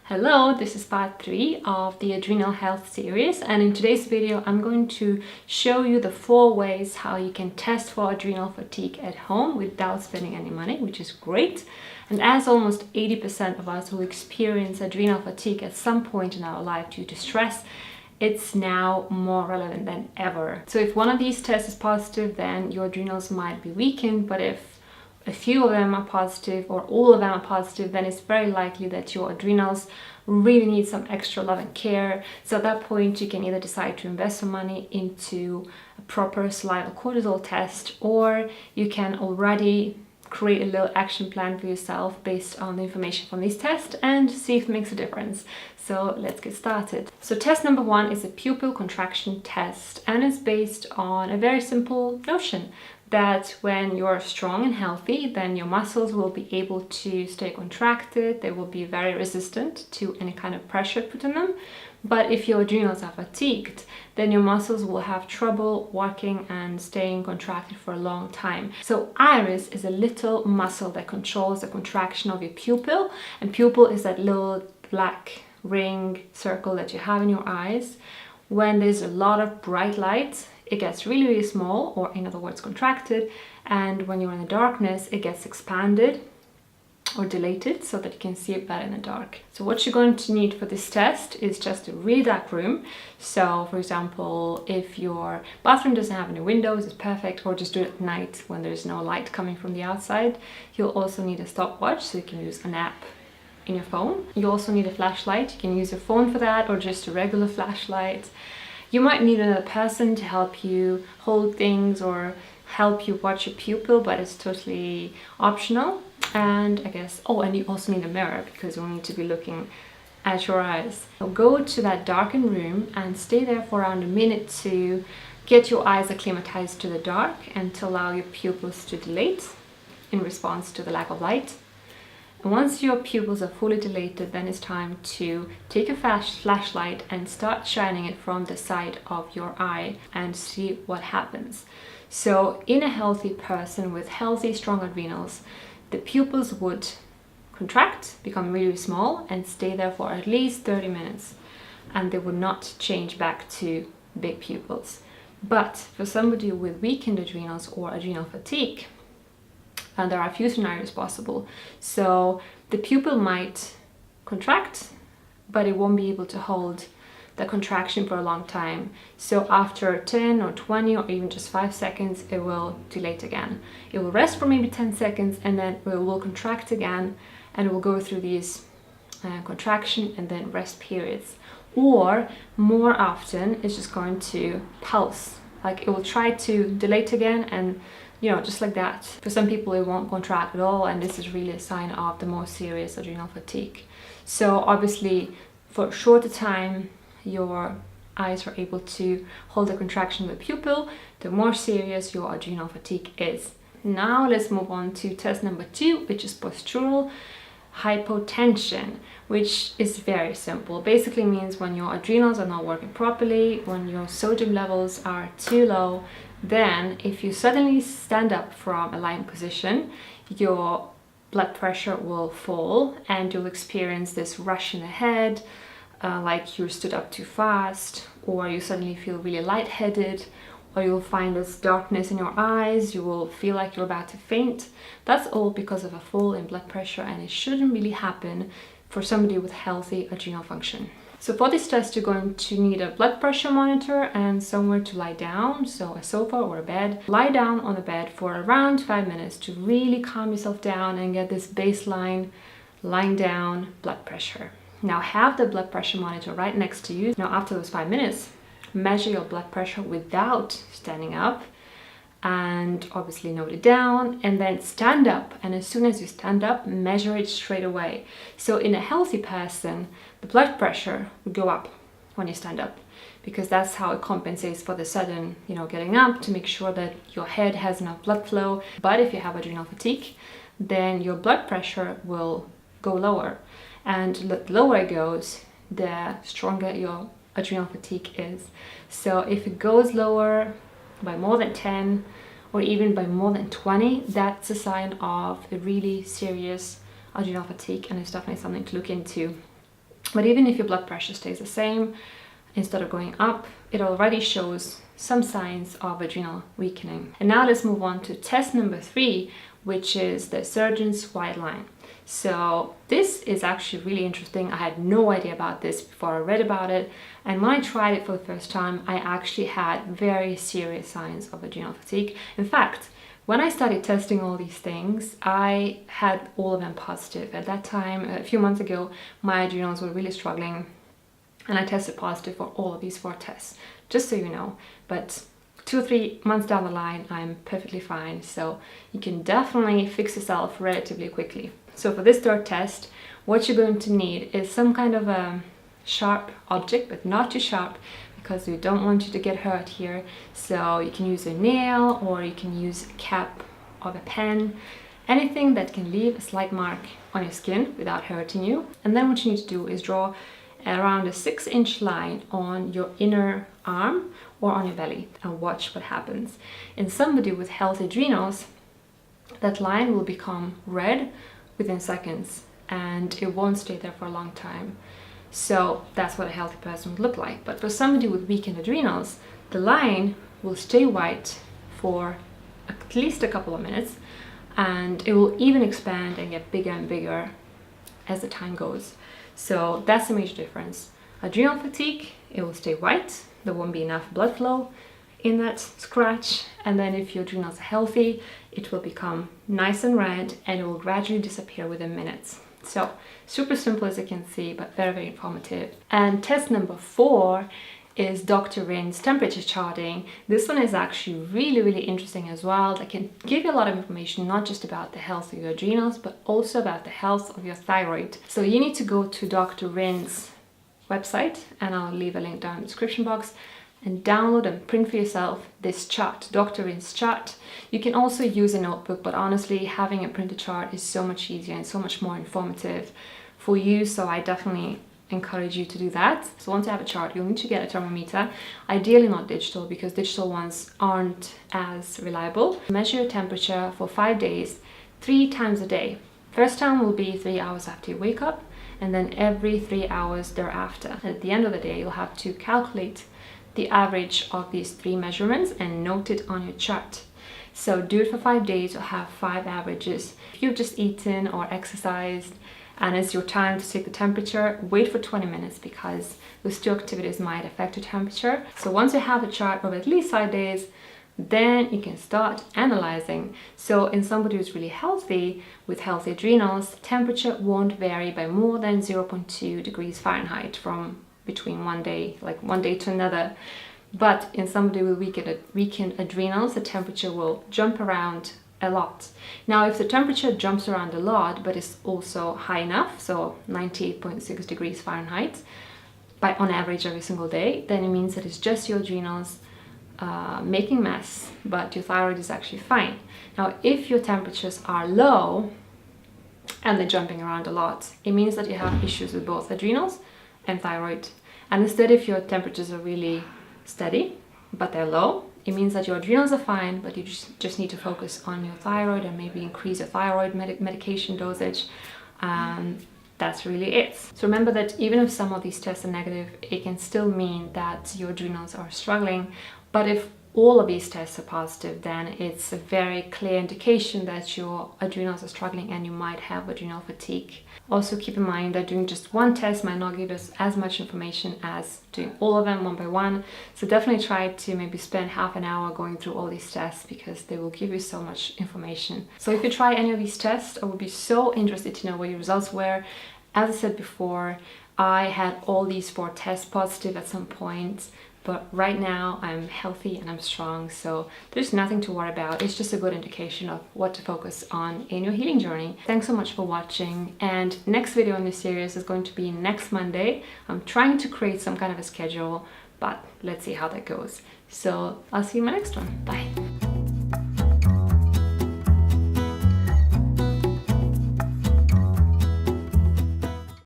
Hello, this is part 3 of the Adrenal Health series, and in today's video I'm going to show you the 4 ways how you can test for adrenal fatigue at home without spending any money, which is great. And as almost 80% of us will experience adrenal fatigue at some point in our life due to stress, it's now more relevant than ever. So if one of these tests is positive, then your adrenals might be weakened, but if a few of them are positive or all of them are positive, then it's very likely that your adrenals really need some extra love and care. So at that point you can either decide to invest some money into a proper saliva cortisol test, or you can already create a little action plan for yourself based on the information from these tests and see if it makes a difference. So let's get started. So test number 1 is a pupil contraction test, and it's based on a very simple notion that when you're strong and healthy, then your muscles will be able to stay contracted. They will be very resistant to any kind of pressure put on them. But if your adrenals are fatigued, then your muscles will have trouble working and staying contracted for a long time. So iris is a little muscle that controls the contraction of your pupil, and pupil is that little black ring circle that you have in your eyes. When there's a lot of bright light, it gets really, really small, or in other words, contracted. And when you're in the darkness, it gets expanded or dilated so that you can see it better in the dark. So what you're going to need for this test is just a really dark room. So for example, if your bathroom doesn't have any windows, it's perfect, or just do it at night when there's no light coming from the outside. You'll also need a stopwatch, so you can use an app in your phone. You also need a flashlight. You can use your phone for that, or just a regular flashlight. You might need another person to help you hold things or help you watch your pupil, but it's totally optional. And I guess, and you also need a mirror because you'll need to be looking at your eyes. So go to that darkened room and stay there for around a minute to get your eyes acclimatized to the dark and to allow your pupils to dilate in response to the lack of light. And once your pupils are fully dilated, then it's time to take a flashlight and start shining it from the side of your eye and see what happens. So in a healthy person with healthy, strong adrenals, the pupils would contract, become really small, and stay there for at least 30 minutes. And they would not change back to big pupils. But for somebody with weakened adrenals or adrenal fatigue, and there are a few scenarios possible. So the pupil might contract, but it won't be able to hold the contraction for a long time. So after 10 or 20 or even just 5 seconds, it will dilate again. It will rest for maybe 10 seconds and then it will contract again, and it will go through these contraction and then rest periods. Or more often, it's just going to pulse. Like it will try to dilate again, and just like that. For some people it won't contract at all, and this is really a sign of the more serious adrenal fatigue. So obviously for a shorter time your eyes are able to hold the contraction of the pupil, the more serious your adrenal fatigue is. Now let's move on to test number 2, which is postural hypotension, which is very simple. Basically means when your adrenals are not working properly, when your sodium levels are too low, then if you suddenly stand up from a lying position, your blood pressure will fall and you'll experience this rush in the head, like you stood up too fast, or you suddenly feel really lightheaded, or you'll find this darkness in your eyes, you will feel like you're about to faint. That's all because of a fall in blood pressure, and it shouldn't really happen for somebody with healthy adrenal function. So for this test, you're going to need a blood pressure monitor and somewhere to lie down, so a sofa or a bed. Lie down on the bed for around 5 minutes to really calm yourself down and get this baseline lying down blood pressure. Now have the blood pressure monitor right next to you. Now after those 5 minutes, measure your blood pressure without standing up, and obviously note it down, and then stand up, and as soon as you stand up, measure it straight away. So in a healthy person, the blood pressure would go up when you stand up, because that's how it compensates for the sudden getting up, to make sure that your head has enough blood flow. But if you have adrenal fatigue, then your blood pressure will go lower, and the lower it goes, the stronger your adrenal fatigue is. So if it goes lower by more than 10 or even by more than 20, that's a sign of a really serious adrenal fatigue, and it's definitely something to look into. But even if your blood pressure stays the same, instead of going up, it already shows some signs of adrenal weakening. And now let's move on to test number 3, which is the Sergent's white line. So this is actually really interesting. I had no idea about this before I read about it. And when I tried it for the first time, I actually had very serious signs of adrenal fatigue. In fact, when I started testing all these things, I had all of them positive. At that time, a few months ago, my adrenals were really struggling, and I tested positive for all of these 4 tests, just so you know. But 2 or 3 months down the line, I'm perfectly fine. So you can definitely fix yourself relatively quickly. So for this 3rd test, what you're going to need is some kind of a sharp object, but not too sharp, because we don't want you to get hurt here. So you can use a nail, or you can use a cap of a pen, anything that can leave a slight mark on your skin without hurting you. And then what you need to do is draw around a 6-inch line on your inner arm or on your belly, and watch what happens. In somebody with healthy adrenals, that line will become red within seconds, and it won't stay there for a long time. So that's what a healthy person would look like. But for somebody with weakened adrenals, the line will stay white for at least a couple of minutes, and it will even expand and get bigger and bigger as the time goes. So that's the major difference. Adrenal fatigue, it will stay white, there won't be enough blood flow in that scratch, and then if your adrenals are healthy, it will become nice and red, and it will gradually disappear within minutes. So super simple, as you can see, but very, very informative. And test number 4 is Dr. Rind's temperature charting. This one is actually really, really interesting as well. That can give you a lot of information, not just about the health of your adrenals, but also about the health of your thyroid. So you need to go to Dr. Rind's website, and I'll leave a link down in the description box, and download and print for yourself this chart, Dr. Rind's chart. You can also use a notebook, but honestly, having a printed chart is so much easier and so much more informative for you, so I definitely encourage you to do that. So once you have a chart, you'll need to get a thermometer, ideally not digital, because digital ones aren't as reliable. Measure your temperature for 5 days, 3 times a day. First time will be 3 hours after you wake up, and then every 3 hours thereafter. And at the end of the day, you'll have to calculate the average of these 3 measurements and note it on your chart. So do it for 5 days, you'll have 5 averages. If you've just eaten or exercised and it's your time to take the temperature, wait for 20 minutes, because those 2 activities might affect your temperature. So once you have a chart of at least 5 days, then you can start analyzing. So in somebody who's really healthy, with healthy adrenals, temperature won't vary by more than 0.2 degrees Fahrenheit from between one day to another. But in somebody with weakened adrenals, the temperature will jump around a lot. Now, if the temperature jumps around a lot, but is also high enough, so 98.6 degrees Fahrenheit, on average every single day, then it means that it's just your adrenals making mess, but your thyroid is actually fine. Now, if your temperatures are low and they're jumping around a lot, it means that you have issues with both adrenals and thyroid. And instead, if your temperatures are really steady but they're low, it means that your adrenals are fine, but you just need to focus on your thyroid and maybe increase your thyroid medication dosage. That's really it. So remember that even if some of these tests are negative, it can still mean that your adrenals are struggling. But if all of these tests are positive, then it's a very clear indication that your adrenals are struggling and you might have adrenal fatigue. Also keep in mind that doing just one test might not give us as much information as doing all of them one by one. So definitely try to maybe spend half an hour going through all these tests, because they will give you so much information. So if you try any of these tests, I would be so interested to know what your results were. As I said before, I had all these 4 tests positive at some point, but right now I'm healthy and I'm strong, so there's nothing to worry about. It's just a good indication of what to focus on in your healing journey. Thanks so much for watching, and next video in this series is going to be next Monday. I'm trying to create some kind of a schedule, but let's see how that goes. So I'll see you in my next one. Bye.